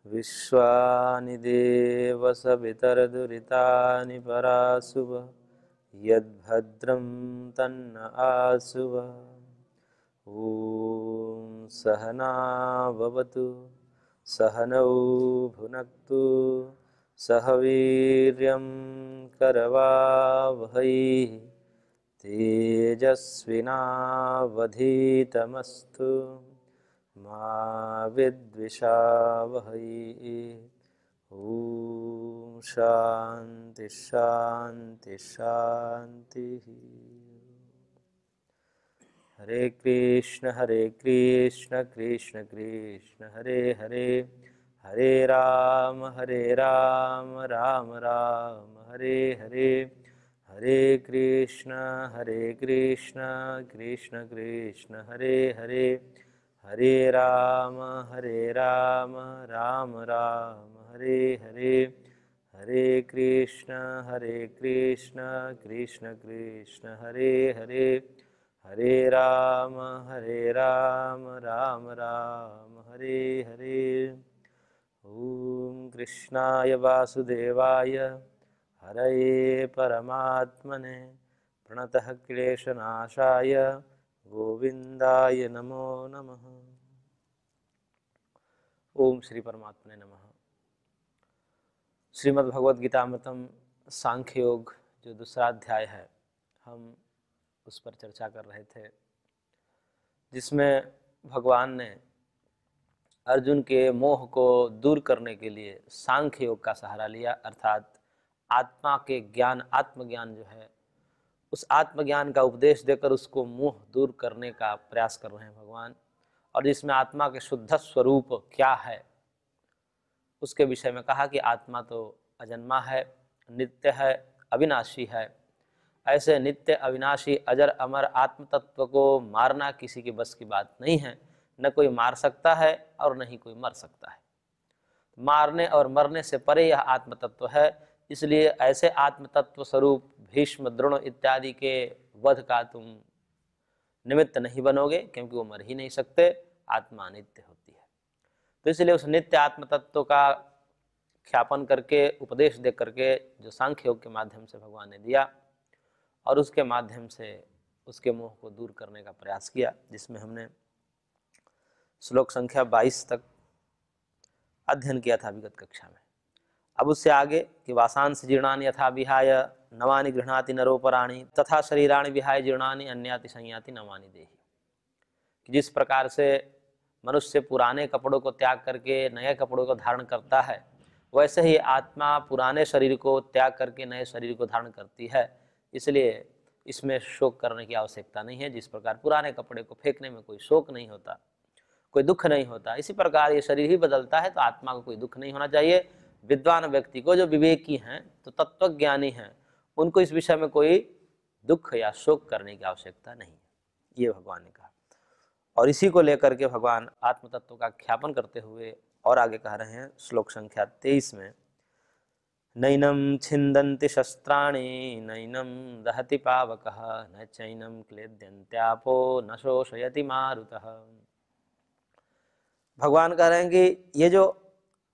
विश्वानि देव सवितरदुरितानि परासुव यद्भद्रं तन्न आसुव। ॐ सहना भवतु सहनौ भुनक्तु सह वीर्यं करवावहै तेजस्विनावधीतमस्तु मा विद्विषावहै। ॐ शान्ति शान्ति शान्तिः। हरे कृष्ण कृष्ण कृष्ण हरे हरे, हरे राम राम राम हरे हरे, हरे कृष्ण कृष्ण कृष्ण हरे हरे, हरे राम राम राम हरे हरे, हरे कृष्ण कृष्ण कृष्ण हरे हरे, हरे राम राम राम हरे हरे। ओम कृष्णाय वासुदेवाय हरये परमात्मने प्रणतः क्लेशनाशाय गोविंदाय नमो नमः। ओम श्री परमात्मने नमः। श्रीमद् भगवद गीतामृतम सांख्य योग जो दूसरा अध्याय है, हम उस पर चर्चा कर रहे थे, जिसमें भगवान ने अर्जुन के मोह को दूर करने के लिए सांख्य योग का सहारा लिया, अर्थात आत्मा के ज्ञान, आत्मज्ञान जो है, उस आत्मज्ञान का उपदेश देकर उसको मोह दूर करने का प्रयास कर रहे हैं भगवान। और जिसमें आत्मा के शुद्ध स्वरूप क्या है उसके विषय में कहा कि आत्मा तो अजन्मा है, नित्य है, अविनाशी है। ऐसे नित्य अविनाशी अजर अमर आत्म तत्व को मारना किसी के बस की बात नहीं है। न कोई मार सकता है और न ही कोई मर सकता है। मारने और मरने से परे यह आत्म तत्व है। इसलिए ऐसे आत्म तत्व स्वरूप भीष्म, द्रोण इत्यादि के वध का तुम निमित्त नहीं बनोगे, क्योंकि वो मर ही नहीं सकते, आत्मा नित्य होती है। तो इसलिए उस नित्य आत्म तत्व का ख्यापन करके, उपदेश दे करके जो सांख्य योग के माध्यम से भगवान ने दिया, और उसके माध्यम से उसके मोह को दूर करने का प्रयास किया, जिसमें हमने श्लोक संख्या 22 तक अध्ययन किया था विगत कक्षा में। अब उससे आगे कि वासांस जीर्णानि यथा विहाय नवानि गृह्णाति नरोपराणि तथा शरीराणि विहाय जीर्णानि अन्याति संयाति नवानि देहि। कि जिस प्रकार से मनुष्य पुराने कपड़ों को त्याग करके नए कपड़ों को धारण करता है, वैसे ही आत्मा पुराने शरीर को त्याग करके नए शरीर को धारण करती है। इसलिए इसमें शोक करने की आवश्यकता नहीं है। जिस प्रकार पुराने कपड़े को फेंकने में कोई शोक नहीं होता, कोई दुख नहीं होता, इसी प्रकार ये शरीर ही बदलता है, तो आत्मा को कोई दुख नहीं होना चाहिए। विद्वान व्यक्ति को, जो विवेकी हैं, तो तत्वज्ञानी हैं, उनको इस विषय में कोई दुख या शोक करने की आवश्यकता नहीं है, ये भगवान ने कहा। और इसी को लेकर के भगवान आत्म तत्व का ख्यापन करते हुए और आगे कह रहे हैं श्लोक संख्या 23 में, नैनम छिन्दन्ति शस्त्राणि नैनम दहति पावकः न चैनम क्लेद्यन्त्यापो न शोषयति मारुतः। भगवान कह रहे हैं कि ये जो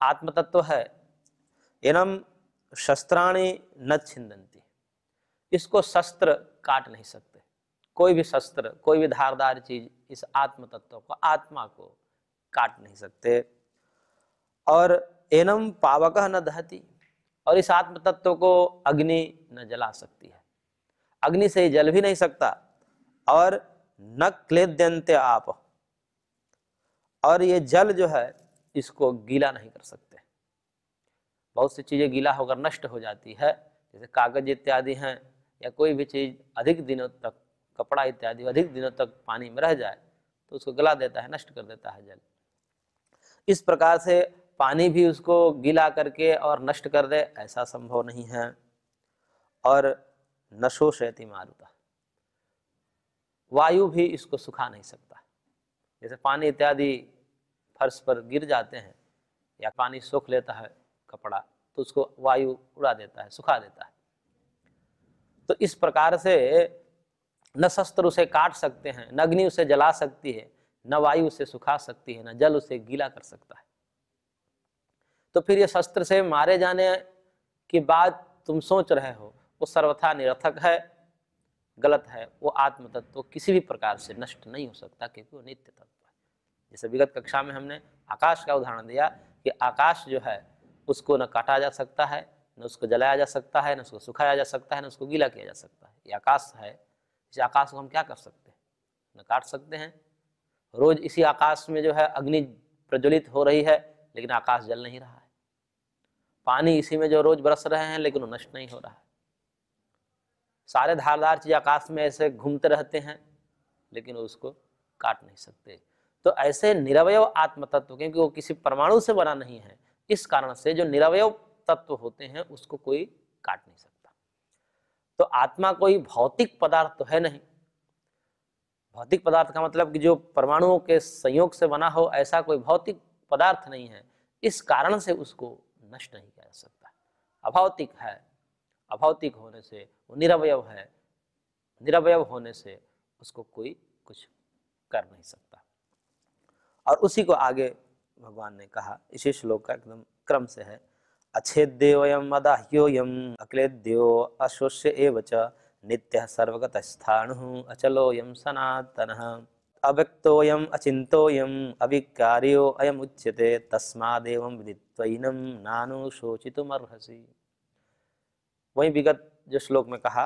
आत्म तत्व है, एनम शस्त्राणि न छिन्दन्ति, इसको शस्त्र काट नहीं सकते। कोई भी शस्त्र, कोई भी धारदार चीज इस आत्म तत्व को, आत्मा को काट नहीं सकते। और एनम पावकः न दहति, और इस आत्म तत्व को अग्नि न जला सकती है, अग्नि से जल भी नहीं सकता। और न क्लेद्यन्ते आप, और ये जल जो है इसको गीला नहीं कर सकते। बहुत सी चीजें गीला होकर नष्ट हो जाती है, जैसे कागज इत्यादि हैं, या कोई भी चीज अधिक दिनों तक, कपड़ा इत्यादि अधिक दिनों तक पानी में रह जाए तो उसको गला देता है, नष्ट कर देता है जल। इस प्रकार से पानी भी उसको गीला करके और नष्ट कर दे, ऐसा संभव नहीं है। और न शोषयति मारुतः, वायु भी इसको सुखा नहीं सकता। जैसे पानी इत्यादि फर्श पर गिर जाते हैं या पानी सोख लेता है कपड़ा, तो उसको वायु उड़ा देता है, सुखा देता है। तो इस प्रकार से न शस्त्र उसे काट सकते हैं, न अग्नि उसे जला सकती है, न वायु उसे सुखा सकती है, न जल उसे गीला कर सकता है। तो फिर ये शस्त्र से मारे जाने की बात तुम सोच रहे हो वो सर्वथा निरर्थक है, गलत है। वो आत्म तत्व किसी भी प्रकार से नष्ट नहीं हो सकता क्योंकि वो नित्य तत्व है। जैसे विगत कक्षा में हमने आकाश का उदाहरण दिया कि आकाश जो है उसको न काटा जा सकता है, न उसको जलाया जा सकता है, न उसको सुखाया जा सकता है, न उसको गीला किया जा सकता है। ये आकाश है, इस आकाश को हम क्या कर सकते हैं? न काट सकते हैं। रोज इसी आकाश में जो है अग्नि प्रज्वलित हो रही है लेकिन आकाश जल नहीं रहा है। पानी इसी में जो रोज बरस रहे हैं लेकिन वो नष्ट नहीं हो रहा है। सारे धारदार चीज आकाश में ऐसे घूमते रहते हैं लेकिन उसको काट नहीं सकते। तो ऐसे निरवय आत्म तत्व, क्योंकि वो किसी परमाणु से बना नहीं है, इस कारण से जो निरवय तत्व होते हैं उसको कोई काट नहीं सकता। तो आत्मा कोई भौतिक पदार्थ तो है नहीं। भौतिक पदार्थ का मतलब कि जो परमाणुओं के संयोग से बना हो, ऐसा कोई भौतिक पदार्थ नहीं है। इस कारण से उसको नष्ट नहीं किया जा सकता। अभौतिक है, अभौतिक होने से वो निरवय है, निरवय होने से उसको कोई कुछ कर नहीं सकता। और उसी को आगे भगवान ने कहा, इसी श्लोक का एकदम क्रम से है, अच्छेद्योयम अदाह्योयम अक्लेद्यो अशोष्य एव च नित्यः सर्वगतः स्थाणुः अचलोयम सनातनः अव्यक्तोयम अचिंतोयम अविकार्यो अयम उच्यते तस्मादेवं विदित्वैनं नानुशोचितुमर्हसि। वही विगत जो श्लोक में कहा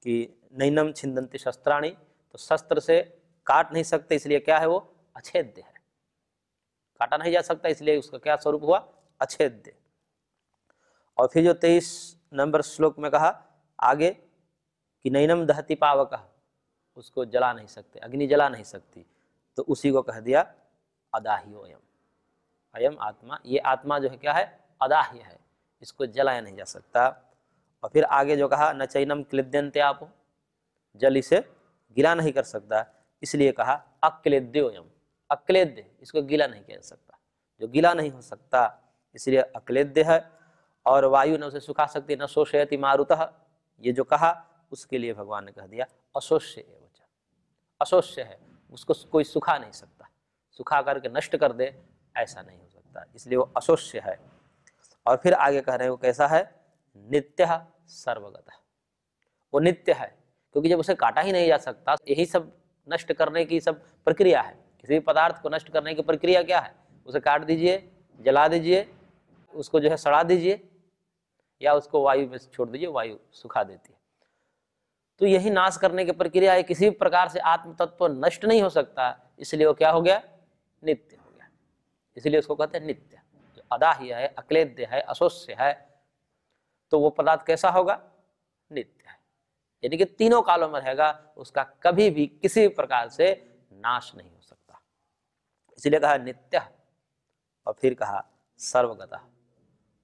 कि नैनम छिन्दन्ति शस्त्राणि, तो शस्त्र से काट नहीं सकते, इसलिए क्या है वो अछेद्य है, काटा नहीं जा सकता, इसलिए उसका क्या स्वरूप हुआ? अछेद्य। और फिर जो 23 नंबर श्लोक में कहा आगे कि नैनम दहति पावकः, उसको जला नहीं सकते, अग्नि जला नहीं सकती, तो उसी को कह दिया अदाह्योयम, अयम आत्मा, ये आत्मा जो है क्या है? अदाह्य है, इसको जलाया नहीं जा सकता। और फिर आगे जो कहा न चैनम क्लिद्यन्ते आपो, जल इसे गीला नहीं कर सकता, इसलिए कहा अक्लेद्योयम, अक्लेद्य, इसको गीला नहीं किया जा सकता, जो गीला नहीं हो सकता इसलिए अक्लेद्य है। और वायु न उसे सुखा सकती, न शोषयति मारुतः, ये जो कहा उसके लिए भगवान ने कह दिया अशोष्य एव च, अशोष्य है, उसको कोई सुखा नहीं सकता, सुखा करके नष्ट कर दे ऐसा नहीं हो सकता, इसलिए वो अशोष्य है। और फिर आगे कह रहे हैं वो कैसा है? नित्यः सर्वगतः, वो नित्य है, क्योंकि जब उसे काटा ही नहीं जा सकता, यही सब नष्ट करने की सब प्रक्रिया है। किसी भी पदार्थ को नष्ट करने की प्रक्रिया क्या है? उसे काट दीजिए, जला दीजिए, उसको जो है सड़ा दीजिए, या उसको वायु में छोड़ दीजिए, वायु सुखा देती है। तो यही नाश करने की प्रक्रिया है। किसी भी प्रकार से आत्म तत्व नष्ट नहीं हो सकता, इसलिए वो क्या हो गया? नित्य हो गया। इसलिए उसको कहते हैं नित्य। जो अदाह्य है, अक्लेद्य है, अशोष्य है, तो वो पदार्थ कैसा होगा? नित्य है, यानी कि तीनों कालों में रहेगा, उसका कभी भी किसी भी प्रकार से नाश नहीं हो सकता, इसलिए कहा नित्य। और फिर कहा सर्वगतः,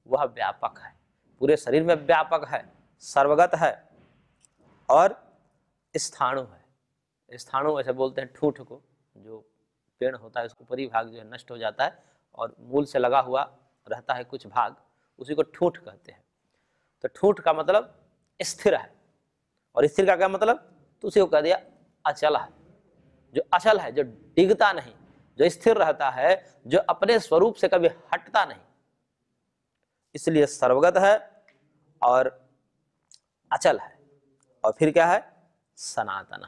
वह व्यापक है, पूरे शरीर में व्यापक है, सर्वगत है और स्थाणु है। स्थाणु ऐसे बोलते हैं ठूंठ को, जो पेड़ होता है उसको ऊपरी भाग जो है नष्ट हो जाता है और मूल से लगा हुआ रहता है कुछ भाग, उसी को ठूंठ कहते हैं। तो ठूंठ का मतलब स्थिर है, और स्थिर का क्या मतलब? तो उसी को कह दिया अचल है, जो अचल है, जो डिगता नहीं, जो स्थिर रहता है, जो अपने स्वरूप से कभी हटता नहीं, इसलिए सर्वगत है और अचल है। और फिर क्या है? सनातन,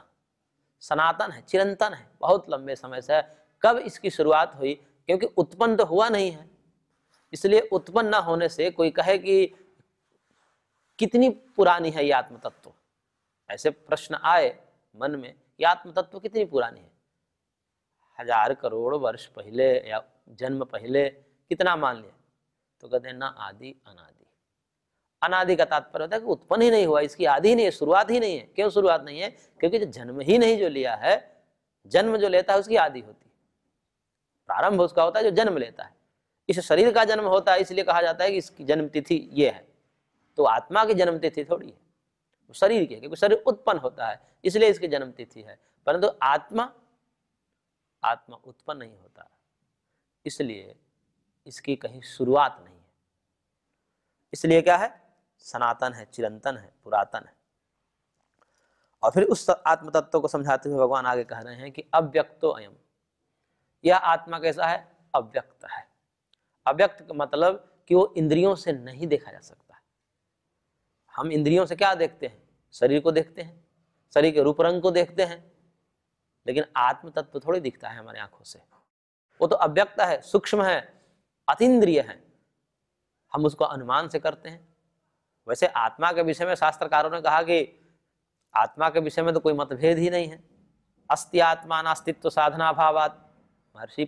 सनातन है, चिरंतन है, बहुत लंबे समय से। कब इसकी शुरुआत हुई? क्योंकि उत्पन्न तो हुआ नहीं है, इसलिए उत्पन्न न होने से कोई कहे कि कितनी पुरानी है ये आत्म तत्व, ऐसे प्रश्न आए मन में, ये आत्म तत्व कितनी पुरानी है? 1000 करोड़ वर्ष पहले या जन्म पहले, कितना मान लिया? तो कहते हैं ना आदि अनादि। अनादि का तात्पर्य होता है कि उत्पन्न ही नहीं हुआ, इसकी आदि ही नहीं है, शुरुआत ही नहीं है। क्यों शुरुआत नहीं है? क्योंकि जो जन्म ही नहीं जो लिया है, जन्म जो लेता है उसकी आदि होती है, प्रारंभ उसका होता है जो जन्म लेता है। इस शरीर का जन्म होता है, इसलिए कहा जाता है कि इसकी जन्म तिथि ये है। तो आत्मा की जन्म तिथि थोड़ी है, वो शरीर की है, क्योंकि शरीर उत्पन्न होता है इसलिए इसकी जन्म तिथि है। परंतु आत्मा उत्पन्न नहीं होता, इसलिए इसकी कहीं शुरुआत नहीं है। इसलिए क्या है? सनातन है, चिरंतन है, पुरातन है। और फिर उस आत्म तत्व को समझाते हुए भगवान आगे कह रहे हैं कि अव्यक्तो अयम, यह आत्मा कैसा है? अव्यक्त है। अव्यक्त का मतलब कि वो इंद्रियों से नहीं देखा जा सकता है। हम इंद्रियों से क्या देखते हैं? शरीर को देखते हैं, शरीर के रूप रंग को देखते हैं, लेकिन आत्म तत्व थोड़ी दिखता है हमारी आंखों से। वो तो अव्यक्त है, सूक्ष्म है, अतीन्द्रिय है, हम उसको अनुमान से करते हैं। वैसे आत्मा के विषय में शास्त्रकारों ने कहा कि आत्मा के विषय में तो कोई मतभेद ही नहीं है। अस्ति आत्मा नास्तित्व साधना भावात, महर्षि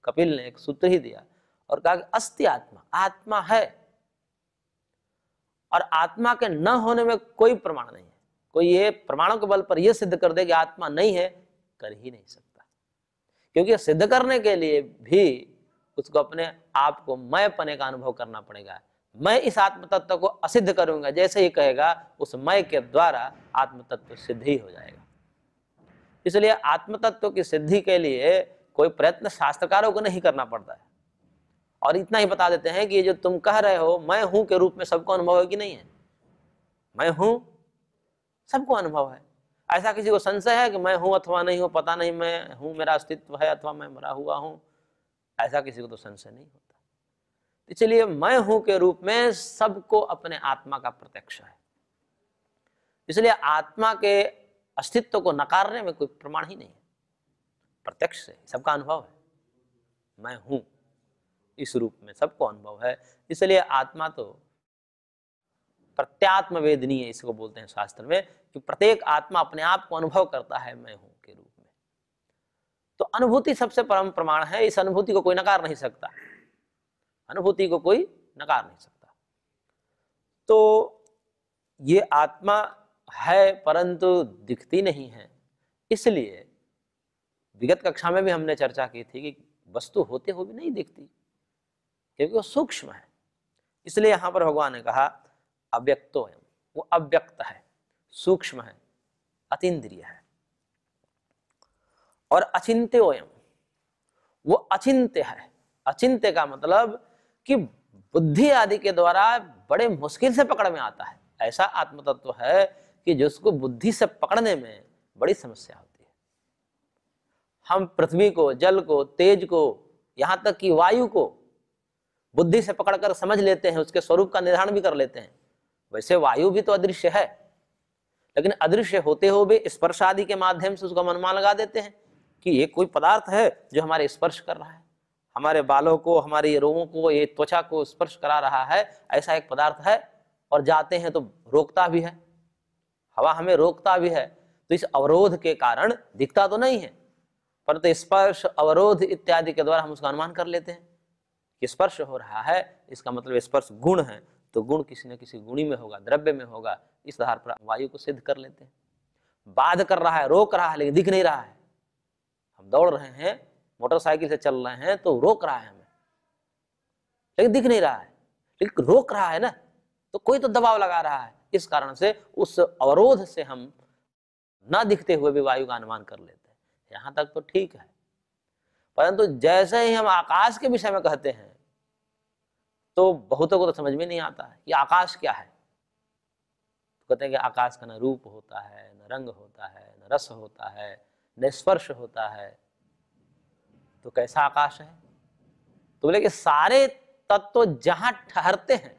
कपिल ने एक सूत्र ही दिया और कहा कि अस्ति आत्मा, आत्मा है, और आत्मा के न होने में कोई प्रमाण नहीं है। कोई ये प्रमाणों के बल पर यह सिद्ध कर दे कि आत्मा नहीं है, कर ही नहीं सकता, क्योंकि सिद्ध करने के लिए भी उसको अपने आप को मैं पने का अनुभव करना पड़ेगा। मैं इस आत्म तत्व को असिद्ध करूंगा, जैसे ही कहेगा उस मैं के द्वारा आत्म तत्व सिद्ध ही हो जाएगा। इसलिए आत्म तत्व की सिद्धि के लिए कोई प्रयत्न शास्त्रकारों को नहीं करना पड़ता है। और इतना ही बता देते हैं कि ये जो तुम कह रहे हो मैं हूं के रूप में सबको अनुभव है कि नहीं है? मैं हूं, सबको अनुभव है। ऐसा किसी को संशय है कि मैं हूं अथवा नहीं हूं, पता नहीं मैं हूं, मेरा अस्तित्व है अथवा मैं मरा हुआ हूं? ऐसा किसी को तो संशय नहीं होता। इसलिए मैं हूं के रूप में सबको अपने आत्मा का प्रत्यक्ष है। इसलिए आत्मा के अस्तित्व को नकारने में कोई प्रमाण ही नहीं है, प्रत्यक्ष से सबका अनुभव है। मैं हूं इस रूप में सबको अनुभव है। इसलिए आत्मा तो प्रत्यात्म वेदनीय इसको बोलते हैं शास्त्र में, कि प्रत्येक आत्मा अपने आप को अनुभव करता है मैं हूं के रूप में। तो अनुभूति सबसे परम प्रमाण है, इस अनुभूति को कोई नकार नहीं सकता, अनुभूति को कोई नकार नहीं सकता। तो ये आत्मा है परंतु दिखती नहीं है। इसलिए विगत कक्षा में भी हमने चर्चा की थी कि वस्तु होते हुए भी नहीं दिखती, क्योंकि वो सूक्ष्म है। इसलिए यहां पर भगवान ने कहा अव्यक्तोयम, वो अव्यक्त है, सूक्ष्म है, अतीन्द्रिय है। और अचिंत्योयम, वो अचिंत्य है। अचिंत्य का मतलब कि बुद्धि आदि के द्वारा बड़े मुश्किल से पकड़ में आता है। ऐसा आत्म तत्व है कि जिसको बुद्धि से पकड़ने में बड़ी समस्या होती है। हम पृथ्वी को, जल को, तेज को, यहां तक कि वायु को बुद्धि से पकड़कर समझ लेते हैं, उसके स्वरूप का निर्धारण भी कर लेते हैं। वैसे वायु भी तो अदृश्य है, लेकिन अदृश्य होते हुए भी स्पर्श आदि के माध्यम से उसका अनुमान लगा देते हैं कि ये कोई पदार्थ है जो हमारे स्पर्श कर रहा है, हमारे बालों को, हमारे रोमों को, ये त्वचा को स्पर्श करा रहा है, ऐसा एक पदार्थ है। और जाते हैं तो रोकता भी है, हवा हमें रोकता भी है। तो इस अवरोध के कारण दिखता तो नहीं है, परंतु स्पर्श, अवरोध इत्यादि के द्वारा हम उसका अनुमान कर लेते हैं कि स्पर्श हो रहा है, इसका मतलब स्पर्श गुण है, तो गुण किसी न किसी गुणी में होगा, द्रव्य में होगा। इस आधार पर वायु को सिद्ध कर लेते हैं। बाध कर रहा है, रोक रहा है, लेकिन दिख नहीं रहा है। हम दौड़ रहे हैं, मोटरसाइकिल से चल रहे हैं, तो रोक रहा है हमें, लेकिन दिख नहीं रहा है, लेकिन रोक रहा है ना, तो कोई तो दबाव लगा रहा है। इस कारण से उस अवरोध से हम ना दिखते हुए भी वायु का अनुमान कर लेते हैं। यहां तक तो ठीक है, परंतु जैसे ही हम आकाश के विषय में कहते हैं तो बहुतों को तो समझ में नहीं आता है कि आकाश क्या है। तो कहते हैं कि आकाश का न रूप होता है, न रंग होता है, न रस होता है, न स्पर्श होता है। तो कैसा आकाश है? तो बोले कि सारे तत्व जहां ठहरते हैं,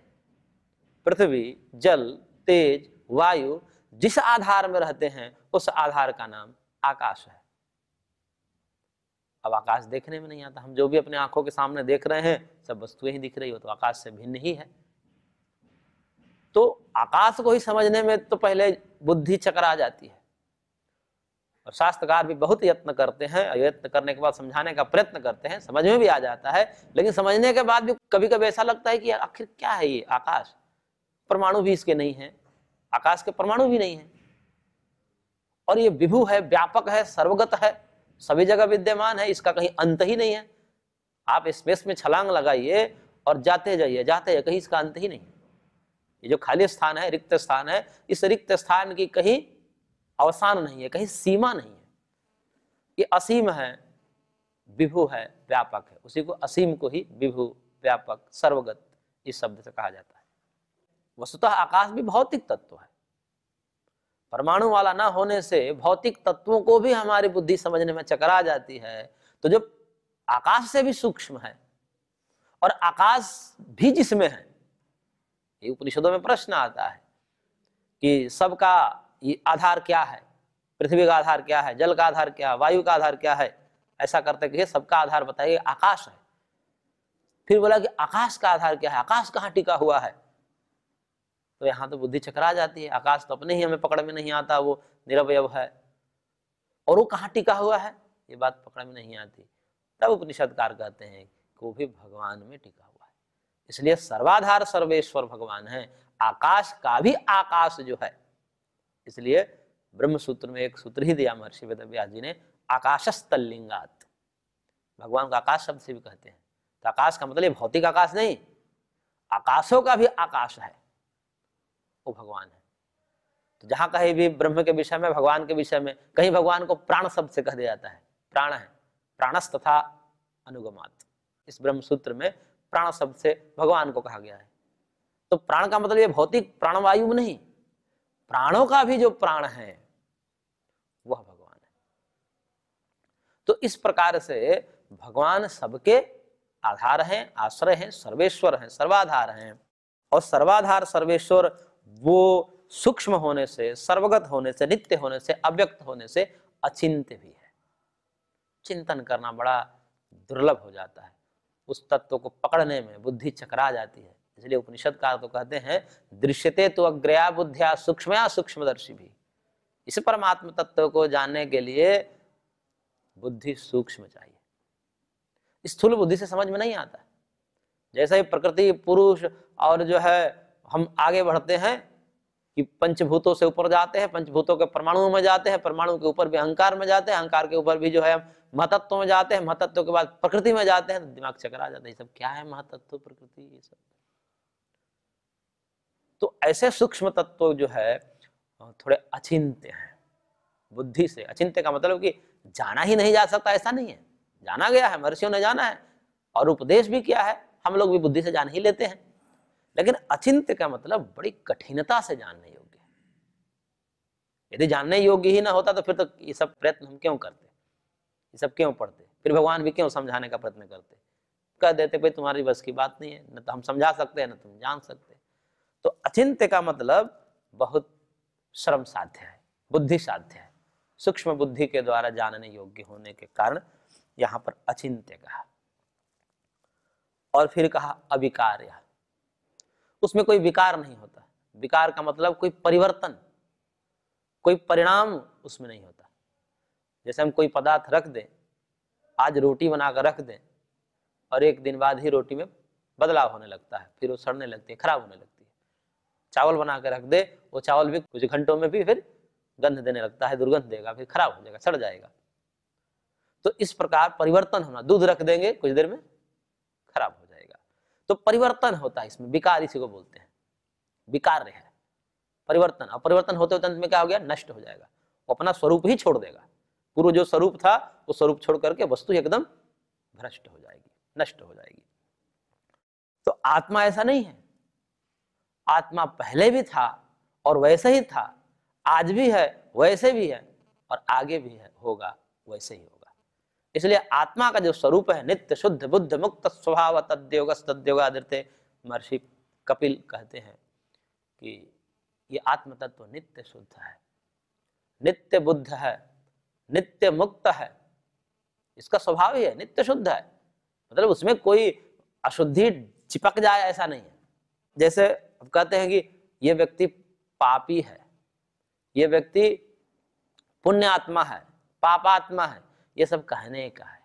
पृथ्वी, जल, तेज, वायु, जिस आधार में रहते हैं उस आधार का नाम आकाश है। अब आकाश देखने में नहीं आता, हम जो भी अपने आंखों के सामने देख रहे हैं सब वस्तुएं ही दिख रही हो, तो आकाश से भिन्न ही है। तो आकाश को ही समझने में तो पहले बुद्धि चकरा जाती है, और शास्त्रकार भी बहुत यत्न करते हैं, यत्न करने के बाद समझाने का प्रयत्न करते हैं, समझ में भी आ जाता है, लेकिन समझने के बाद भी कभी कभी ऐसा लगता है कि आखिर क्या है ये आकाश? परमाणु भी इसके नहीं है, आकाश के परमाणु भी नहीं है, और ये विभु है, व्यापक है, सर्वगत है, सभी जगह विद्यमान है, इसका कहीं अंत ही नहीं है। आप स्पेस में छलांग लगाइए और जाते जाइए, कहीं इसका अंत ही नहीं। ये जो खाली स्थान है, रिक्त स्थान है, इस रिक्त स्थान की कहीं अवसान नहीं है, कहीं सीमा नहीं है। ये असीम है, विभु है, व्यापक है, उसी को असीम को ही विभु, व्यापक, सर्वगत इस शब्द से कहा जाता है। वस्तुतः आकाश भी भौतिक तत्व है। परमाणु वाला ना होने से भौतिक तत्वों को भी हमारी बुद्धि समझने में चकरा जाती है। तो जब आकाश से भी सूक्ष्म है और आकाश भी जिसमें है। ये उपनिषदों में प्रश्न आता है कि सबका ये आधार क्या है, पृथ्वी का आधार क्या है, जल का आधार क्या है, वायु का आधार क्या है। ऐसा करते कि सबका आधार बताइए, आकाश है। फिर बोला कि आकाश का आधार क्या है, आकाश कहाँ टिका हुआ है। तो यहाँ तो बुद्धि चकरा जाती है, आकाश तो अपने ही हमें पकड़ में नहीं आता, वो निरवयव है, और वो कहाँ टिका हुआ है ये बात पकड़ में नहीं आती। तब उपनिषदकार कहते हैं कि वो भी भगवान में टिका हुआ है। इसलिए सर्वाधार सर्वेश्वर भगवान है, आकाश का भी आकाश जो है। इसलिए ब्रह्म सूत्र में एक सूत्र ही दिया महर्षि वेदव्यास जी ने, आकाशस्तल्लिंगात। भगवान को आकाश शब्द से भी कहते हैं। तो आकाश का मतलब भौतिक आकाश नहीं, आकाशों का भी आकाश है, वो भगवान है। तो जहां कहीं भी ब्रह्म के विषय में, भगवान के विषय में, कहीं भगवान को प्राण शब्द से कह दिया जाता है, प्राण है, प्राणस तथा अनुगमात। इस ब्रह्म सूत्र में प्राण शब्द से भगवान को कहा गया है। तो प्राण का मतलब ये भौतिक प्राणवायु नहीं, प्राणों का भी जो प्राण है वह भगवान है। तो इस प्रकार से भगवान सबके आधार हैं, आश्रय हैं, सर्वेश्वर हैं, सर्वाधार हैं। और सर्वाधार सर्वेश्वर वो सूक्ष्म होने से, सर्वगत होने से, नित्य होने से, अव्यक्त होने से अचिंत्य भी है। चिंतन करना बड़ा दुर्लभ हो जाता है, उस तत्व को पकड़ने में बुद्धि चकरा जाती है। इसलिए उपनिषदकार तो कहते हैं दृश्यते तो अग्रया बुद्धिया सूक्ष्मया सूक्ष्मदर्शी भी। इस परमात्म तत्व को जानने के लिए बुद्धि सूक्ष्म चाहिए, स्थूल बुद्धि से समझ में नहीं आता। जैसे ही प्रकृति, पुरुष और जो है हम आगे बढ़ते हैं कि पंचभूतों से ऊपर जाते हैं, पंचभूतों के परमाणुओं में जाते हैं, परमाणु के ऊपर भी अहंकार में जाते हैं, अहंकार के ऊपर भी जो है हम महतत्व में जाते हैं, महतत्व के बाद प्रकृति में जाते हैं, तो दिमाग चकरा जाता है, ये सब क्या है, महतत्व, प्रकृति, ये सब। तो ऐसे सूक्ष्म तत्व जो है थोड़े अचिंत्य हैं बुद्धि से। अचिंत्य का मतलब कि जाना ही नहीं जा सकता ऐसा नहीं है, जाना गया है, महर्षियों ने जाना है और उपदेश भी किया है, हम लोग भी बुद्धि से जान ही लेते हैं। लेकिन अचिंत्य का मतलब बड़ी कठिनता से जानने योग्य है। यदि जानने योग्य ही ना होता तो फिर तो ये सब प्रयत्न हम क्यों करते, ये सब क्यों पढ़ते, फिर भगवान भी क्यों समझाने का प्रयत्न करते। कह देते भाई तुम्हारी बस की बात नहीं है, न तो हम समझा सकते हैं न तुम जान सकते। तो अचिंत्य का मतलब बहुत श्रम साध्य है, बुद्धि साध्य है, सूक्ष्म बुद्धि के द्वारा जानने योग्य होने के कारण यहां पर अचिंत्य कहा। और फिर कहा अविकार्य, उसमें कोई विकार नहीं होता। विकार का मतलब कोई परिवर्तन, कोई परिणाम उसमें नहीं होता। जैसे हम कोई पदार्थ रख दें, आज रोटी बनाकर रख दें और एक दिन बाद ही रोटी में बदलाव होने लगता है, फिर वो सड़ने लगती है, खराब होने लगती है। चावल बना के रख दे, वो चावल भी कुछ घंटों में भी फिर गंध देने लगता है, दुर्गंध देगा, फिर खराब हो जाएगा, सड़ जाएगा। तो इस प्रकार परिवर्तन होना, दूध रख देंगे कुछ देर में खराब हो जाएगा, तो परिवर्तन होता है इसमें, विकार इसी को बोलते हैं, विकार है परिवर्तन। और परिवर्तन होते होते अंत में क्या हो गया, नष्ट हो जाएगा, वो अपना स्वरूप ही छोड़ देगा। पूर्व जो स्वरूप था वो स्वरूप छोड़ करके वस्तु एकदम भ्रष्ट हो जाएगी, नष्ट हो जाएगी। तो आत्मा ऐसा नहीं है, आत्मा पहले भी था और वैसे ही था, आज भी है वैसे भी है और आगे भी है, होगा वैसे ही होगा। इसलिए आत्मा का जो स्वरूप है नित्य शुद्ध बुद्ध मुक्त स्वभाव तद्योगादित्य, महर्षि कपिल कहते हैं कि ये आत्म तत्व नित्य शुद्ध है, नित्य बुद्ध है, नित्य मुक्त है, इसका स्वभाव ही है, नित्य शुद्ध है। मतलब उसमें कोई अशुद्धि चिपक जाए ऐसा नहीं है। जैसे अब कहते हैं कि ये व्यक्ति पापी है, ये व्यक्ति पुण्यात्मा है, पापात्मा है, ये सब कहने का है।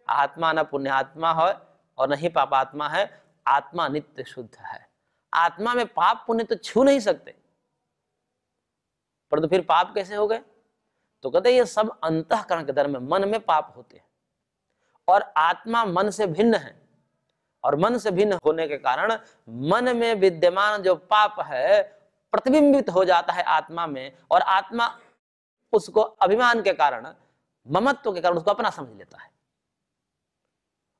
आत्मा न पुण्यात्मा है और न ही पापात्मा है, आत्मा नित्य शुद्ध है। आत्मा में पाप पुण्य तो छू नहीं सकते, पर तो फिर पाप कैसे हो गए? तो कहते ये सब अंतःकरण के धर्म में, मन में पाप होते हैं और आत्मा मन से भिन्न है, और मन से भिन्न होने के कारण मन में विद्यमान जो पाप है प्रतिबिंबित हो जाता है आत्मा में, और आत्मा उसको अभिमान के कारण, ममत्व के कारण उसको अपना समझ लेता है,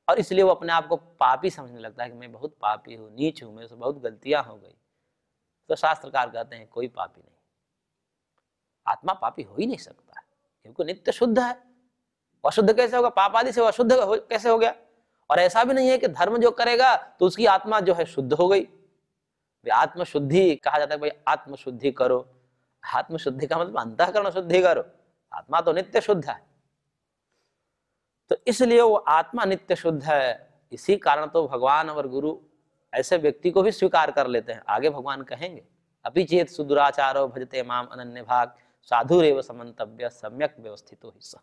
और इसलिए वो अपने आप को पापी समझने लगता है कि मैं बहुत पापी हूँ, नीच हूँ, मेरे से बहुत गलतियां हो गई। तो शास्त्रकार कहते हैं कोई पापी नहीं, आत्मा पापी हो ही नहीं सकता क्योंकि नित्य शुद्ध है। अशुद्ध कैसे होगा? पाप आदि से वो अशुद्ध कैसे हो गया? और ऐसा भी नहीं है कि धर्म जो करेगा तो उसकी आत्मा जो है शुद्ध हो गई। आत्मशुद्धि कहा जाता है, भाई आत्मशुद्धि करो। आत्मशुद्धि का मतलब अंतःकरण शुद्धि करो, आत्मा तो नित्य शुद्ध है। तो इसलिए वो आत्मा नित्य शुद्ध है, इसी कारण तो भगवान और गुरु ऐसे व्यक्ति को भी स्वीकार कर लेते हैं। आगे भगवान कहेंगे, अपि चेत सुदुराचारो भजते माम अनन्य भाग साधुरेव समन्तव्य सम्यक व्यवस्थितो हि सः।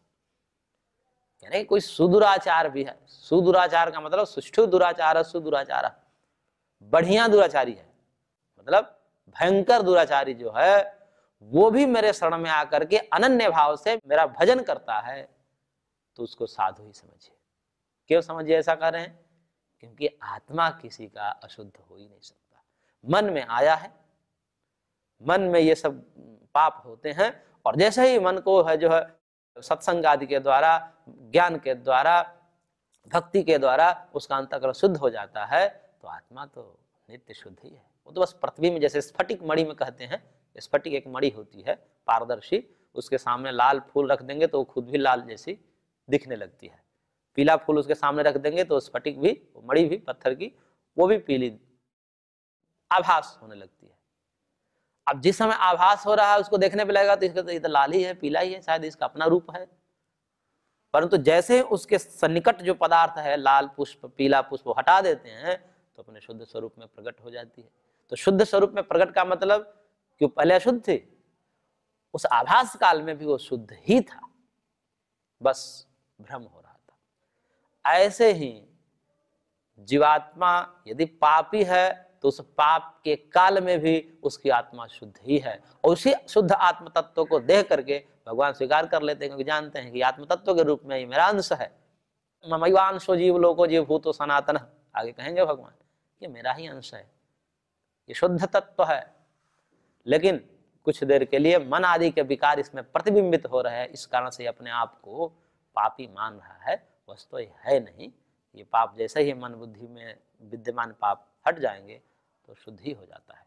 यानी कोई सुदुराचार भी है, सुदुराचार का मतलब सुष्ठु दुराचार, सुदुराचार बढ़िया दुराचारी है, मतलब भयंकर दुराचारी जो है वो भी मेरे शरण में आकर के अनन्य भाव से मेरा भजन करता है, तो उसको साधु ही समझिए। क्यों समझिए ऐसा कर रहे हैं? क्योंकि आत्मा किसी का अशुद्ध हो ही नहीं सकता। मन में आया है, मन में ये सब पाप होते हैं, और जैसे ही मन को है जो है सत्संग आदि के द्वारा, ज्ञान के द्वारा, भक्ति के द्वारा उसका अंतःकरण शुद्ध हो जाता है, तो आत्मा तो नित्य शुद्ध ही है। वो तो बस पृथ्वी में जैसे स्फटिक मणि में कहते हैं, स्फटिक एक मणि होती है पारदर्शी, उसके सामने लाल फूल रख देंगे तो वो खुद भी लाल जैसी दिखने लगती है। पीला फूल उसके सामने रख देंगे तो स्फटिक भी, मणि भी पत्थर की, वो भी पीली आभास होने लगती है। अब जिस समय आभास हो रहा है उसको देखने पे लगेगा तो इसका तो ये तो लाल ही है, पीला ही है, शायद इसका अपना रूप है। परंतु जैसे उसके सन्निकट जो पदार्थ है, लाल पुष्प, पीला पुष्प, हटा देते हैं तो अपने शुद्ध स्वरूप में प्रकट हो जाती है। तो शुद्ध स्वरूप में प्रकट का मतलब कि पहले अशुद्ध थी, उस आभास काल में भी वो शुद्ध ही था, बस भ्रम हो रहा था। ऐसे ही जीवात्मा यदि पापी है तो उस पाप के काल में भी उसकी आत्मा शुद्ध ही है, और उसी शुद्ध आत्म तत्व को देख करके भगवान स्वीकार कर लेते हैं, क्योंकि जानते हैं कि आत्म तत्व के रूप में ये मेरा अंश है। ममैवांशो जीव लोको जीव भूतो सनातन, आगे कहेंगे भगवान, ये मेरा ही अंश है, ये शुद्ध तत्व है। लेकिन कुछ देर के लिए मन आदि के विकार इसमें प्रतिबिंबित हो रहे हैं, इस कारण से अपने आप को पापी मान रहा है, वस्तु ये है नहीं। ये पाप जैसे ही मन बुद्धि में विद्यमान पाप हट जाएंगे तो शुद्ध ही हो जाता है।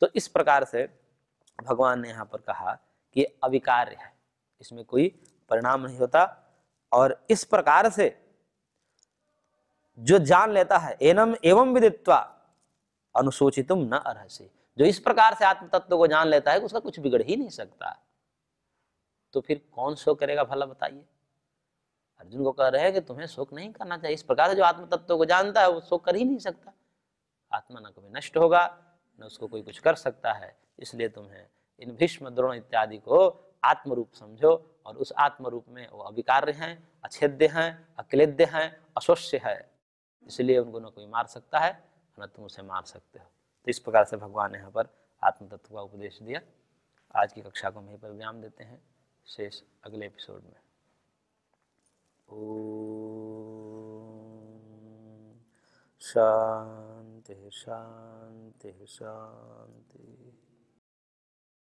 तो इस प्रकार से भगवान ने यहाँ पर कहा कि अविकार्य है, इसमें कोई परिणाम नहीं होता। और इस प्रकार से जो जान लेता है, एनम एवं विदित्वा अनुशोचितुम न अर्हसि, जो इस प्रकार से आत्म तत्व को जान लेता है उसका कुछ बिगड़ ही नहीं सकता, तो फिर कौन शोक करेगा भला बताइए। अर्जुन को कह रहे हैं कि तुम्हें शोक नहीं करना चाहिए। इस प्रकार से जो आत्म तत्व को जानता है वो शोक कर ही नहीं सकता। आत्मा न कभी नष्ट होगा, न उसको कोई कुछ कर सकता है। इसलिए तुम्हें इन भीष्म द्रोण इत्यादि को आत्म रूप समझो, और उस आत्म रूप में वो अविकार्य हैं, अछेद्य हैं, अक्लेद्य हैं, अशोष्य है, इसलिए उनको न कोई मार सकता है न तुम उसे मार सकते हो। तो इस प्रकार से भगवान ने यहाँ पर आत्म तत्व का उपदेश दिया। आज की कक्षा को हम यहीं पर विराम देते हैं, शेष अगले एपिसोड में। शांति शांति शांति।